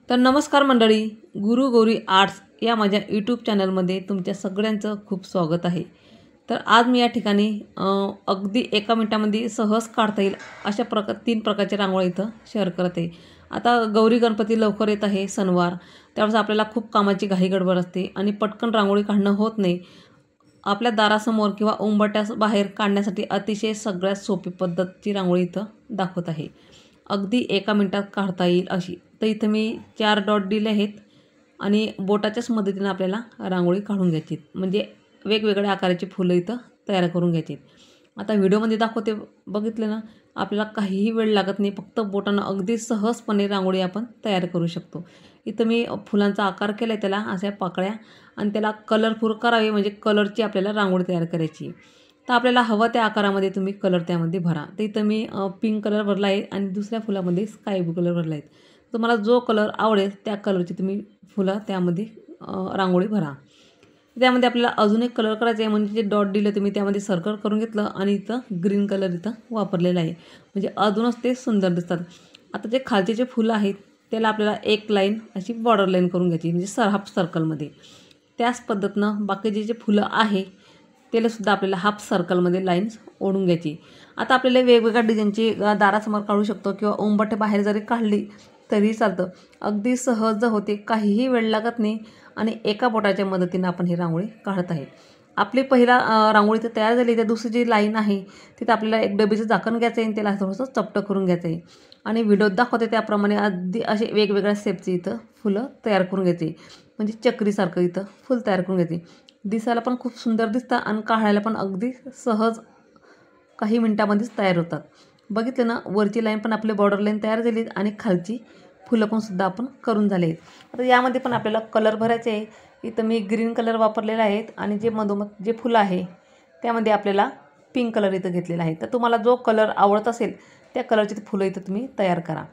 तर नमस्कार मंडळी, गुरु गौरी आर्ट्स या माझ्या यूट्यूब चॅनलमध्ये तुमच्या सगळ्यांचं खूप स्वागत आहे. तर आज मी या ठिकाणी अगदी एका मिनिटामध्ये सहज काढता येईल अशा तीन प्रकारच्या रांगोळी इथं शेअर करत आहे. आता गौरी गणपती लवकर येत आहे, सणवार, त्यावेळेस आपल्याला खूप कामाची घाई गडबड असते आणि पटकन रांगोळी काढणं होत नाही. आपल्या दारासमोर किंवा उंबरठ्यास बाहेर काढण्यासाठी अतिशय सगळ्यात सोपी पद्धतची रांगोळी इथं दाखवत आहे. अगदी एका मिनिटात काढता येईल अशी. तर इथं मी 4 डॉट दिले आहेत आणि बोटाच्याच मदतीनं आपल्याला रांगोळी काढून घ्यायची, म्हणजे वेगवेगळ्या आकाराची फुलं इथं तयार करून घ्यायची. आता व्हिडिओमध्ये दाखवते, बघितलं ना, आपल्याला काहीही वेळ लागत नाही, फक्त बोटानं अगदी सहजपणे रांगोळी आपण तयार करू शकतो. इथं मी फुलांचा आकार केला आहे, त्याला अशा पाकळ्या, आणि त्याला कलरफुल करावे म्हणजे कलरची आपल्याला रांगोळी तयार करायची. तर आपल्याला हवं त्या आकारामध्ये तुम्ही कलर त्यामध्ये भरा. तर इथं मी पिंक कलर भरला आहे आणि दुसऱ्या फुलामध्ये स्काय ब्लू कलर भरला आहे. तुम्हाला जो कलर आवडेल त्या कलरची तुम्ही फुलं त्यामध्ये रांगोळी भरा. त्यामध्ये आपल्याला अजून एक कलर करायचा आहे, म्हणजे जे डॉट दिलं तुम्ही त्यामध्ये सर्कल करून घेतलं आणि इथं ग्रीन कलर इथं वापरलेला आहे, म्हणजे अजूनच ते सुंदर दिसतात. आता जे खालचे जे फुलं आहेत त्याला आपल्याला एक लाईन अशी बॉर्डर लाईन करून घ्यायची, म्हणजे हाफ सर्कलमध्ये. त्याच पद्धतीनं बाकीचे जे फुलं आहे त्यालासुद्धा आपल्याला हाफ सर्कलमध्ये लाईन्स ओढून घ्यायची. आता आपल्याला वेगवेगळ्या डिझाईनची दारासमोर काढू शकतो किंवा उंबरठे बाहेर जरी काढली तरी चालतं. अगदी सहज होते, काहीही वेळ लागत नाही आणि एका बोटाच्या मदतीनं आपण ही रांगोळी काढत आहे. आपली पहिला रांगोळी तर तयार झाली. त्या दुसरी जी लाईन आहे तिथं आपल्याला एक डबीचं झाकण घ्यायचं आहे आणि त्याला थोडंसं चपटं करून घ्यायचं आहे आणि व्हिडिओत दाखवते त्याप्रमाणे अगदी असे वेगवेगळ्या शेपची इथं फुलं तयार करून घ्यायची, म्हणजे चक्रीसारखं इथं फुल तयार करून घ्यायची. दिसायला पण खूप सुंदर दिसतं आणि काढायला पण अगदी सहज काही मिनटामध्येच तयार होतात. बघितलं ना, वरची लाईन पण आपली बॉर्डर लाईन तयार झाली आणि खालची फुलं पण सुद्धा आपण करून झाले आहेत. आता यामध्ये पण आपल्याला कलर भरायचे आहे. इथं मी ग्रीन कलर वापरलेला आहे आणि जे मधोमध जे फुलं आहे त्यामध्ये आपल्याला पिंक कलर इथं घेतलेला आहे. तर तुम्हाला जो कलर आवडत असेल त्या कलरची फुलं इथं तुम्ही तयार करा.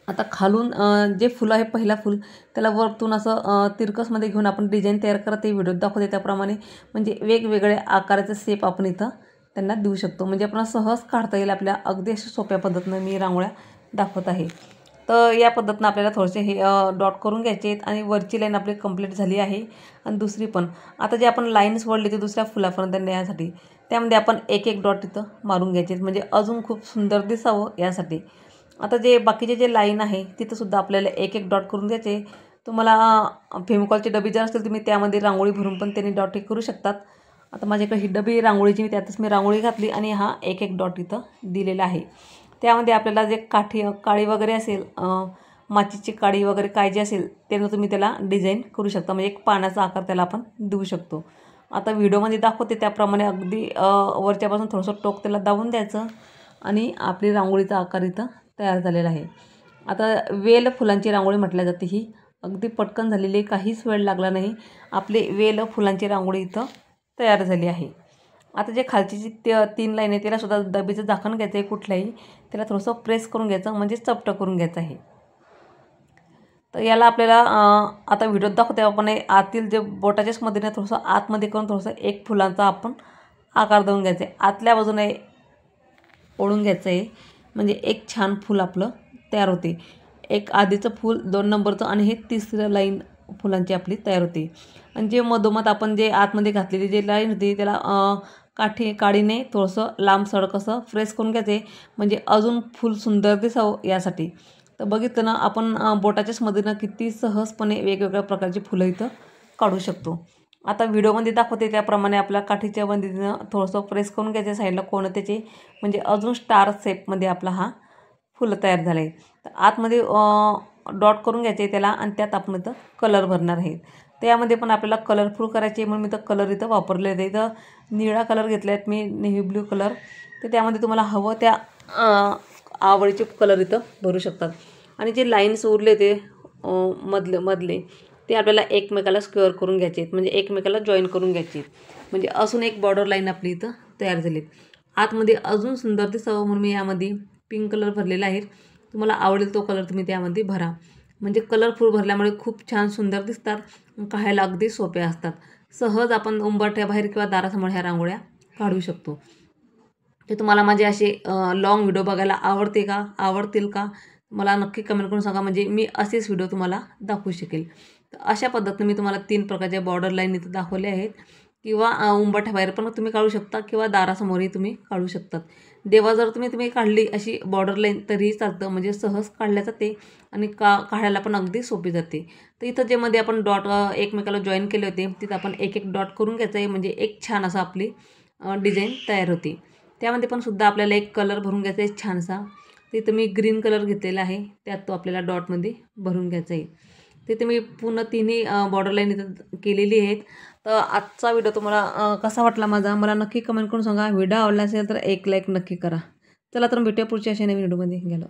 आता खालून जे फुलं आहे, पहिला फुल त्याला वरतून असं तिरकसमध्ये घेऊन आपण डिझाईन तयार करत आहे, व्हिडिओत दाखवते त्याप्रमाणे, म्हणजे वेगवेगळ्या आकाराचे शेप आपण इथं त्यांना देऊ शकतो, म्हणजे आपण सहज काढता येईल आपल्या अगदी अशा सोप्या पद्धतीनं मी रांगोळ्या दाखवत आहे. तर या पद्धतीनं आपल्याला थोडेसे हे डॉट करून घ्यायचे आहेत आणि वरची लाईन आपली कंप्लीट झाली आहे आणि दुसरी पण. आता जे आपण लाईन्स वळली ते दुसऱ्या फुलापर्यंत नेण्यासाठी त्यामध्ये आपण एक एक डॉट इथं मारून घ्यायचे आहेत, म्हणजे अजून खूप सुंदर दिसावं यासाठी. आता जे बाकीचे जे लाईन आहे तिथंसुद्धा आपल्याला एक एक डॉट करून द्यायचे. तुम्हाला फेविकॉलची डबी जर असतील तुम्ही त्यामध्ये रांगोळी भरून पण त्यांनी डॉट हे करू शकतात. आता माझ्याकडे ही डबी रांगोळीची, त्यातच मी रांगोळी घातली आणि हा एक एक डॉट इथं दिलेला आहे. त्यामध्ये आपल्याला जे काळी वगैरे असेल, माचीची काळी वगैरे काय जे असेल त्यानं तुम्ही त्याला डिझाईन करू शकता, म्हणजे एक पाण्याचा आकार त्याला आपण देऊ शकतो. आता व्हिडिओमध्ये दाखवते त्याप्रमाणे अगदी वरच्यापासून थोडंसं टोक त्याला दाबून द्यायचं आणि आपली रांगोळीचा आकार इथं तयार झालेला आहे. आता वेल फुलांची रांगोळी म्हटल्या जाते, ही अगदी पटकन झालेली, काहीच वेळ लागला नाही. आपली वेल फुलांची रांगोळी इथं तयार झाली आहे. आता जे खालची जी 3 लाईन आहे त्यालासुद्धा डबीचं झाकण घ्यायचं आहे कुठल्याही, त्याला थोडंसं प्रेस करून घ्यायचं, म्हणजे चपटं करून घ्यायचं आहे. तर याला आपल्याला आता व्हिडिओत दाखवते आपण आतील जे बोटाच्याच मदतीने थोडंसं आतमध्ये करून थोडंसं एक फुलांचा आपण आकार देऊन घ्यायचा आहे, आतल्या बाजूने ओढून घ्यायचं आहे, म्हणजे एक छान फूल आपलं तयार होते. एक आधीचं फूल, 2 नंबरचं आणि हे तिसरं लाईन फुलांची आपली तयार होते. आणि जे मधोमध आपण जे आतमध्ये घातलेली जे लाईन होती त्याला काडीने थोडंसं लांब सडक असं प्रेस करून घ्यायचे, म्हणजे अजून फूल सुंदर दिसावं यासाठी. तर बघितलं ना, आपण बोटाच्याच मदतीनं किती सहजपणे वेगवेगळ्या प्रकारची फुलं इथं काढू शकतो. आता व्हिडिओमध्ये दाखवते त्याप्रमाणे आपल्या काठीच्या मदतीनं थोडंसं प्रेस करून घ्यायचे साईडला कोण त्याचे, म्हणजे अजून स्टार शेपमध्ये आपला हा फुलं तयार झालं आहे. तर आतमध्ये डॉट करून घ्यायचे त्याला आणि त्यात आपण इथं कलर भरणार आहे. त्यामध्ये पण आपल्याला कलरफुल करायचे म्हणून मी तर कलर इथं वापरले आहेत. इथं निळा कलर घेतला आहेत मी, नेव्ही ब्ल्यू कलर. तर त्यामध्ये तुम्हाला हवं त्या आवडीचे कलर इथं भरू शकतात. आणि जे लाईन्स उरले ते मधले ते आपल्याला एकमेकाला स्क्वेअर करून घ्यायचे आहेत, म्हणजे एकमेकाला जॉईन करून घ्यायचे आहेत, म्हणजे अजून एक बॉर्डर लाईन आपली इथं तयार झाली आहे. आतमध्ये अजून सुंदर दिसावं म्हणून मी यामध्ये पिंक कलर भरलेला आहे. तुम्हाला आवडेल तो कलर तुम्ही त्यामध्ये भरा, म्हणजे कलरफुल भरल्यामुळे खूप छान सुंदर दिसतात, काढायला अगदी सोप्या असतात. सहज आपण उंबरठ्याबाहेर किंवा दारासमोर ह्या रांगोळ्या काढू शकतो. ते तुम्हाला माझे असे लॉंग व्हिडिओ बघायला आवडतील का? मला नक्की कमेंट करून सांगा, म्हणजे मी असेच व्हिडिओ तुम्हाला दाखवू शकेल. तर अशा पद्धतीने मी तुम्हाला 3 प्रकारच्या बॉर्डर लाईन इथं दाखवल्या आहेत, किंवा उंबरठ्या बाहेर पण तुम्ही काढू शकता किंवा दारासमोरही तुम्ही काढू शकतात. देवा जर तुम्ही काढली अशी बॉर्डर लाईन तरीही चालतं, म्हणजे सहज काढल्या जाते आणि काढायला पण अगदी सोपी जाते. तर इथं जे मध्ये आपण डॉट एकमेकाला जॉईन केले होते तिथं आपण एक एक डॉट करून घ्यायचं आहे, म्हणजे एक छान असा आपली डिझाईन तयार होते. त्यामध्ये पण सुद्धा आपल्याला एक कलर भरून घ्यायचा आहे छानसा. तिथं मी ग्रीन कलर घेतलेला आहे, त्यात तो आपल्याला डॉटमध्ये भरून घ्यायचा आहे. तिथे मी पूर्ण तिन्ही बॉर्डर लाईन इथं केलेली आहेत. तर आजचा व्हिडिओ तुम्हाला कसा वाटला माझा मला नक्की कमेंट करून सांगा. व्हिडिओ आवडला असेल तर एक लाईक नक्की करा. चला तर भेटूया पुढच्या अशा नवीन व्हिडिओमध्ये. गेलो.